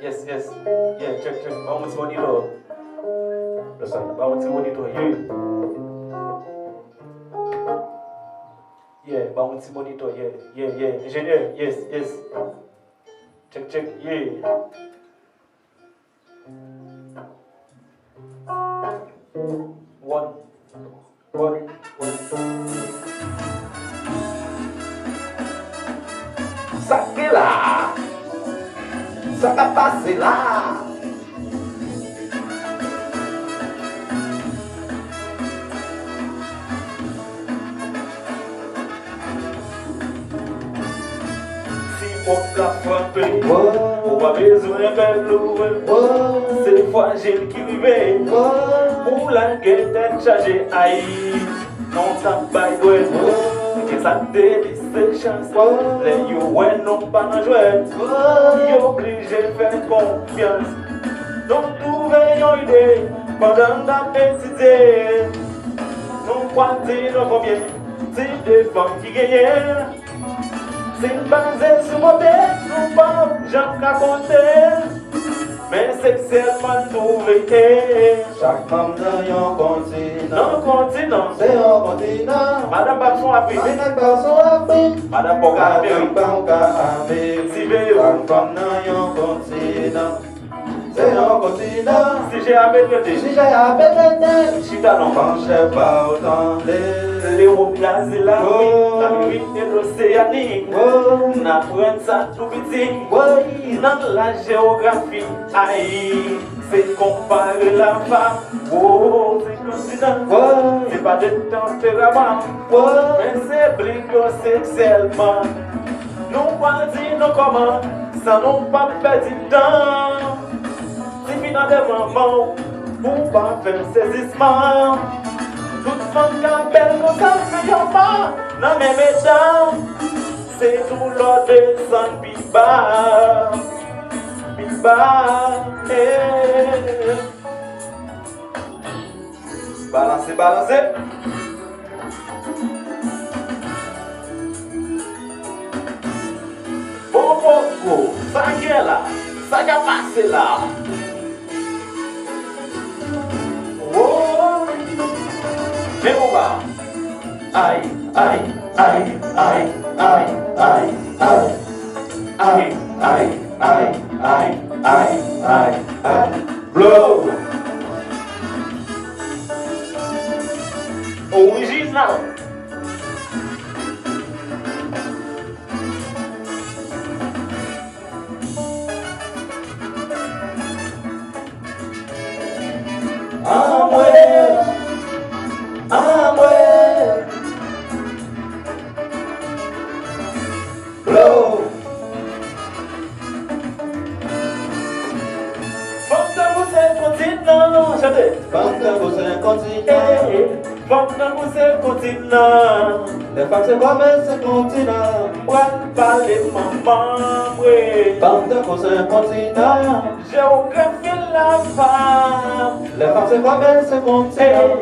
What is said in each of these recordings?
Yes, yes. Yeah, check. Vamos monitor. Listen, vamos monitor. Yeah, vamos monitor. Yeah. Engineer, yes. Check. Yeah. One. Saque lá, saca passe lá. Si on t'a frappé, on va besoin de l'eau. C'est fragile qui vivait, pour la guerre d'être chargée. Aïe, non t'as pas joué. Que ça te dit c'est chance. Les you non pas dans jouer. Yo obligé de faire confiance. Donc trouver une idée pendant ta petite idée. Non quoi dire combien c'est des femmes qui gagnent. C'est basé sur mon bec, nous pas j'en raconter. Mais c'est seulement trouvé. Chaque femme dans un continent, c'est un continent. Madame Barson Afrique, Madame Boca Amérique, si chaque femme dans un continent, c'est un continent. Si j'ai appelé, si t'as non, Penche pas autant l'Europe, c'est la nuit et l'Océanie. N'apprendre ça tout petit. Dans la géographie, aïe, c'est comparer la femme. Oh, c'est continent. C'est pas de tempérament, mais c'est blico sexuellement. Nous pas dire non comment, ça nous pas perdre du temps. C'est finalement moment pour pas faire saisissement. Toute femme qui appelle comme ça, mais y'a pas dans mes médailles. C'est tout l'ordre de son biba. Balancez. Bobo, ça qui est là, ça qui a passé là. Oh, mais on va. Aïe. Blow. Original. Amway. Blow. Femme d'amour c'est continent, chantez. Femme d'amour c'est un continent. Femme d'amour c'est continent. Les femmes c'est comme ce continent. Moi parler maman, oui. Femme d'amour c'est un continent. Géographie la femme. Les femmes c'est comme ce continent.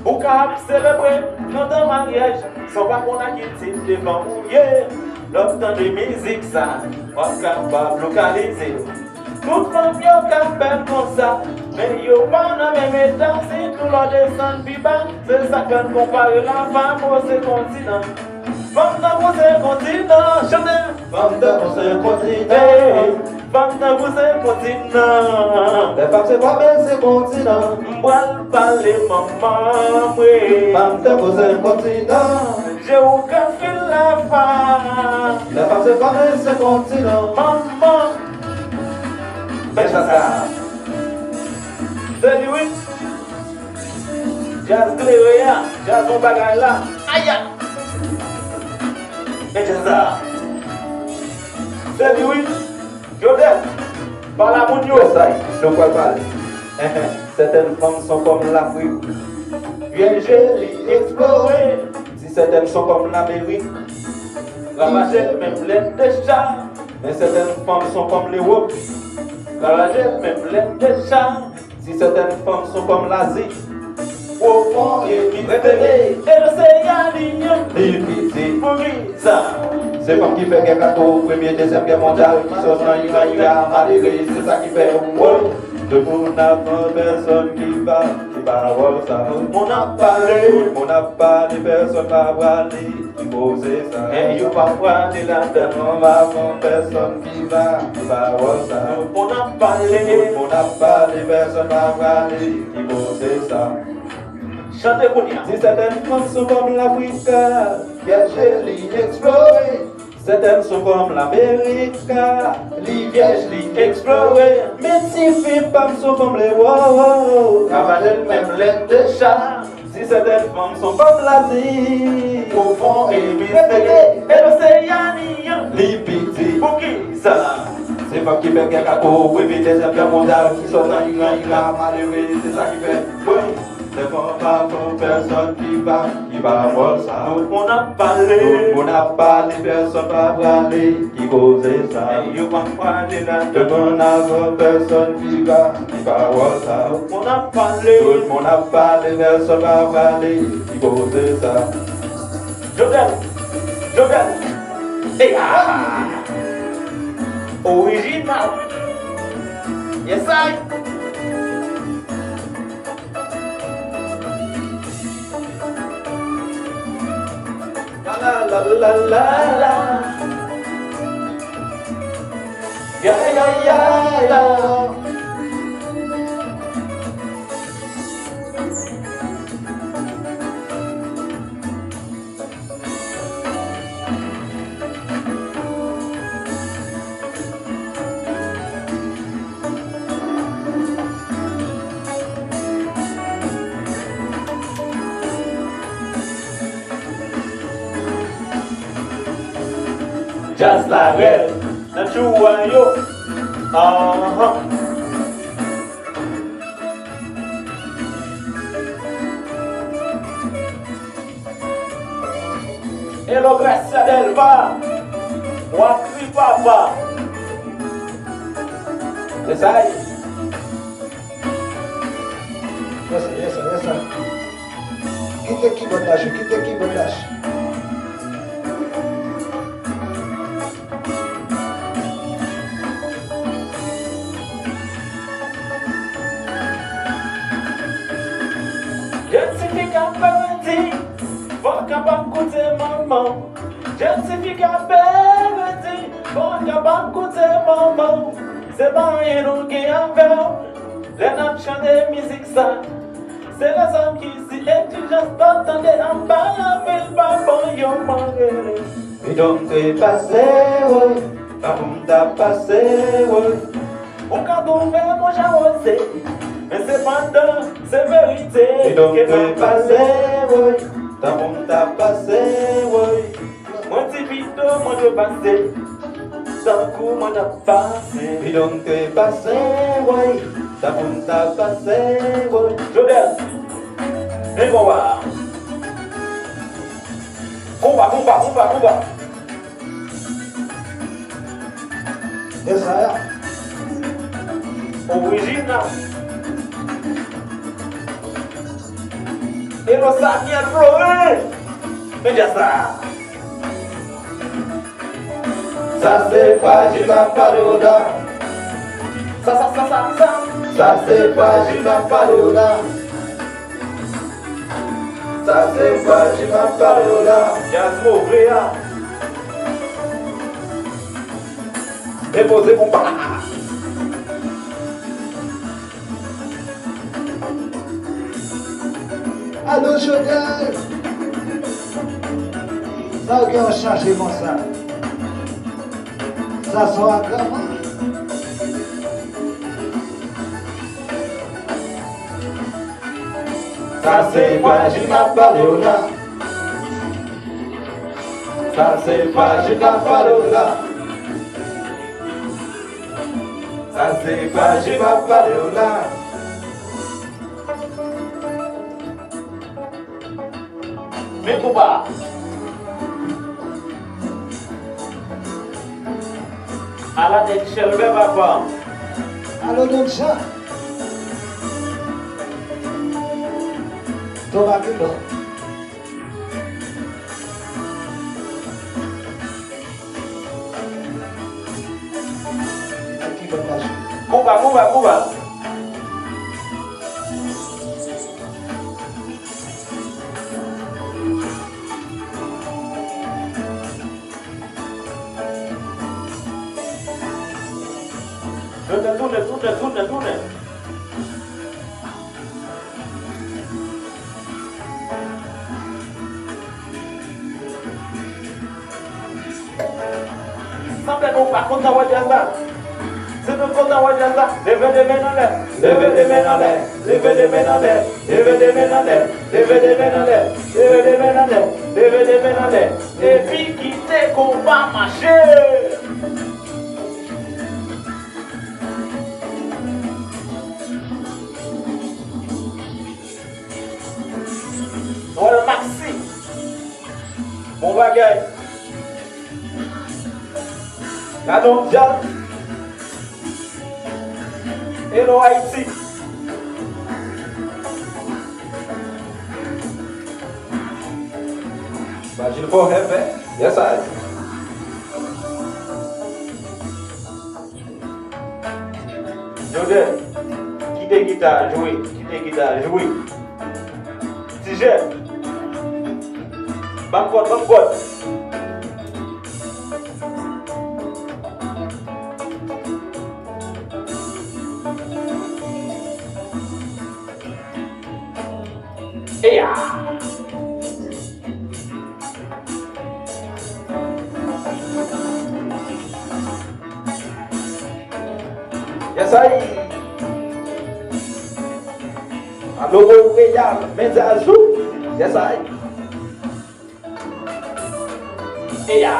Ou cap célébrer notre mariage, sans pas qu'on a quitté devant mouiller. L'obtention de musique ça, on capable localiser. Toute femme yo capable comme ça, mais yo pas dans même état, c'est tout leur descend plus bas. C'est ça qu'on compare la femme au continent. Femme d'amour c'est continent, chantez. Femme d'amour c'est un continent. Femme d'amour c'est continent. Les femmes c'est comme ce continent. M'boile parler maman, oui. Femme d'amour c'est un continent. Géographie la femme. Les femmes c'est comme ce continent. Maman. Mais ça. C'est lui. Jazz Cléria. Jazz mon bagage là. Aïe. Et c'est ça. C'est lui. Jodel. Par la mounio. Ça, de quoi parler? Certaines femmes sont comme l'Afrique. Bien jolie, explorée. Si certaines sont comme l'Amérique. Ravager même l'aide de chat. Mais certaines femmes sont comme l'Europe. Ravager même l'aide de chat. Si certaines femmes sont comme l'Asie. Au fond, et qui révélé. Et l'océan ligne. L'Épité. Pour ça. C'est femme qui fait guerre gâteau, premier, deuxième guerre mondiale, qui sort dans l'Iran, malgré, c'est ça qui fait wow. De mon avant, personne qui va voir ça. On a parlé, personne va parler, qui pose ça. et you pas parler là-dedans. Mon avant, personne qui va voir ça. On a parlé, personne va parler, qui pose ça. chantez pour nous. Si certaines femmes sont comme l'Afrique, viagées, explorées. Certaines sont comme l'Amérique, les viages, les explorées. Mais si femmes sont comme les wow, Cavaler même l'aide de chat. si certaines femmes sont comme l'Asie, Au fond et mystérieux, et l'océanie. les petits, Pour qui ça? c'est femmes qui fait quelqu'un pour éviter les affaires mondiales qui sont dans l'Iran, malheureux, c'est ça qui fait. Oui. C'est pas personne qui va voir ça. On a parlé, On n'a pas les personnes va parler, qui cause ça. et you pas parler De là-dedans. mon avant, personne qui va voir ça. On a parlé, Tout le monde n'a pas les personnes va parler, qui cause ça. Jogal, et original. Yes, I. La la la la la. Ya ya ya ya. Just like that, that's you and you. Hello, Gracia del Bar. Wakri Papa. Yes, I. Yes, sir. Quitte qui bondache. Je ne sais plus qu'à petit, faut qu'à pas écouter maman. Je ne sais plus qu'à petit, faut qu'à pas écouter maman. C'est pas rien nous qui a fait, les nappes chantent musique ça. C'est la somme qui s'y exigence d'entendre en bas la ville, papa, yo, mangé. Et donc t'es passé, oui. Comme t'as passé, oui. On quand fait mon jalousie, mais c'est pas de, c'est vérité. Et donc que t'es m'a passé, oui. T'as passé, oui. Mon petit pito, moi de passé, d'un coup, moi de passé. Et donc t'es passé, oui. T'as passé, oui. Jodel, viens voir. Combat. Yes, sir. Original. Et le Samuel Florent. Mais déjà ça. Ça c'est pas du Paparoda. Ça. Ça c'est pas du Paparoda. Ça c'est pas du Paparoda. Jasmo Bréa. Déposez mon pas. Allô, Jodel. Ça, ok, on change mon ça. Ça sera comment? Ça c'est pas du Paparoda. Ça c'est pas du Paparoda. Ça c'est pas du Paparoda. Mais combat. À la tête, Shelby Papa. Allô, donc ça. Thomas Guillaume. qui fait la chute. Mouva. Tourne. Sampai nous pas content de dire ça. C'est nous content de dire ça. Levez les mains en l'air. Levez les mains en l'air. Levez les mains en l'air. Levez les mains en l'air. Levez les mains en l'air. Levez les mains en l'air. Levez les mains en l'air. Et puis quittez qu'on va marcher. Voilà Maxi. Bon bagage. La mondiale. Hello Haïti. Imagine for heaven. Yes, I. Jodel, quittez guitare, jouez. Tijet. Bangkot. Eya. Yes, I. Alô, Menzazu. Yes, I. Eya.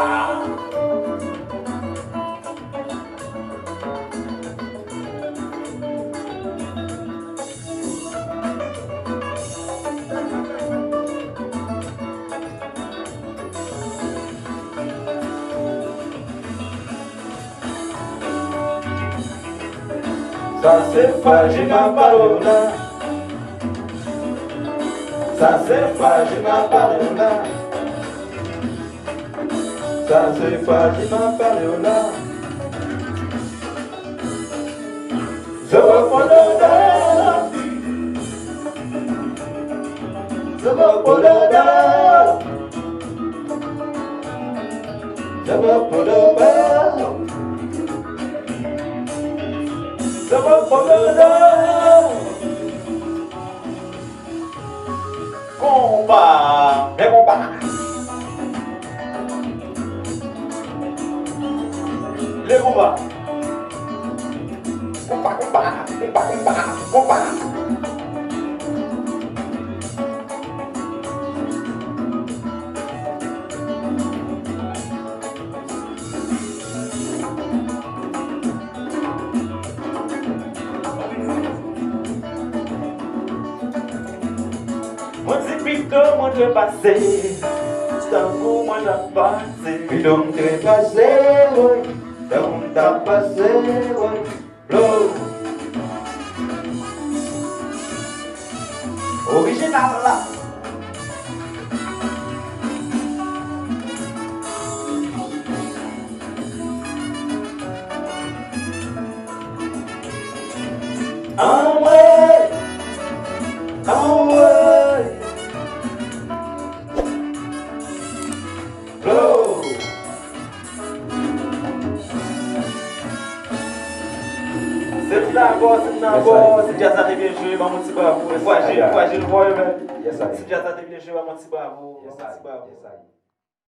Ça c'est fâché ma parole. Ça c'est fâché ma parole. Ça c'est fâché ma parole. Je veux pas le dire. Je veux pas le dire. Je veux pas le dire. Combat. Les combats. Combat. Moi c'est plutôt moi de passer, tant pour moi de passer. Puis donc t'es passé, oui, donc t'as passé, oui, blow. Original là. Blow. C'est d'accord, c'est déjà ça devient joué, maman petit bavou. Fragile, moi même. Yes, I. C'est déjà ça devient joué, maman petit bavou. Yes, I.